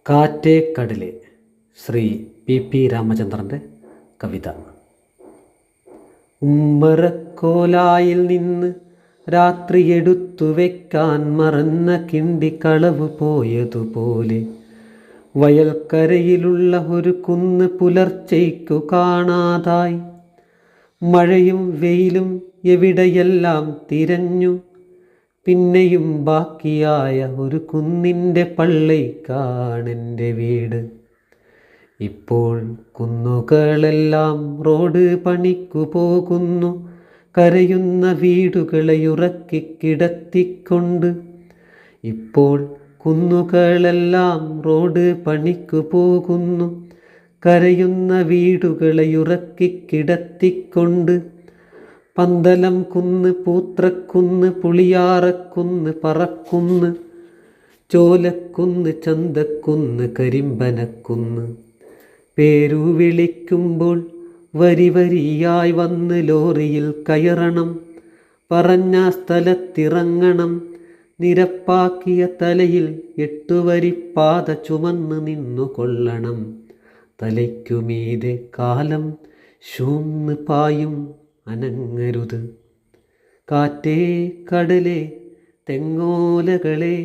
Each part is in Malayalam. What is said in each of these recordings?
കാറ്റേ കടലേ, ശ്രീ പി രാമചന്ദ്രൻ്റെ കവിത. ഉമ്മറക്കോലായിൽ നിന്ന് രാത്രി എടുത്തു വെക്കാൻ മറന്ന കിണ്ടി കളവ് പോയതുപോലെ വയൽക്കരയിലുള്ള ഒരു കുന്ന് പുലർച്ചയ്ക്കു കാണാതായി. മഴയും വെയിലും എവിടെയെല്ലാം തിരഞ്ഞു. പിന്നെയും ബാക്കിയായ ഒരു കുന്നിൻ്റെ പള്ളിക്കാണെൻ്റെ വീട്. ഇപ്പോൾ കുന്നുകളെല്ലാം റോഡ് പണിക്കു പോകുന്നു, കരയുന്ന വീടുകളെ ഉറക്കി കിടത്തിക്കൊണ്ട്. ഇപ്പോൾ കുന്നുകളെല്ലാം റോഡ് പണിക്കു പോകുന്നു, കരയുന്ന വീടുകളെ ഉറക്കി കിടത്തിക്കൊണ്ട്. പന്തലം കുന്ന്, പൂത്രക്കുന്ന്, പുളിയാറക്കുന്ന്, പറക്കുന്ന്, ചോലക്കുന്ന്, ചന്തക്കുന്ന്, കരിമ്പനക്കുന്ന്. പേരു വിളിക്കുമ്പോൾ വരി വരിയായി വന്ന് ലോറിയിൽ കയറണം, പറഞ്ഞ സ്ഥലത്തിറങ്ങണം. നിരപ്പാക്കിയ തലയിൽ 8 വരിപ്പാത ചുമന്ന് നിന്നു കൊള്ളണം. തലയ്ക്കുമീതെ കാലം ശൂന്ന് പായും, അനങ്ങരുത്. കാറ്റേ കടലേ തെങ്ങോലകളെ,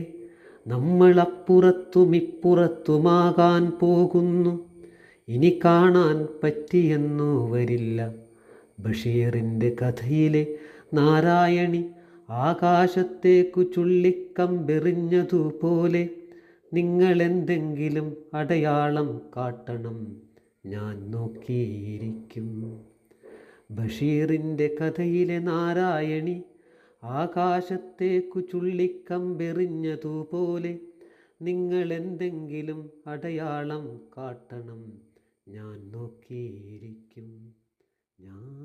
നമ്മൾ അപ്പുറത്തും ഇപ്പുറത്തുമാകാൻ പോകുന്നു. ഇനി കാണാൻ പറ്റിയെന്നു വരില്ല. ബഷീറിൻ്റെ കഥയിലെ നാരായണി ആകാശത്തേക്കു ചുള്ളിക്കമ്പെറിഞ്ഞതുപോലെ നിങ്ങളെന്തെങ്കിലും അടയാളം കാട്ടണം, ഞാൻ നോക്കിയിരിക്കും. ബഷീറിൻ്റെ കഥയിലെ നാരായണി ആകാശത്തേക്കു ചുള്ളിക്കമ്പെറിഞ്ഞതുപോലെ നിങ്ങളെന്തെങ്കിലും അടയാളം കാട്ടണം, ഞാൻ നോക്കിയിരിക്കും. ഞാൻ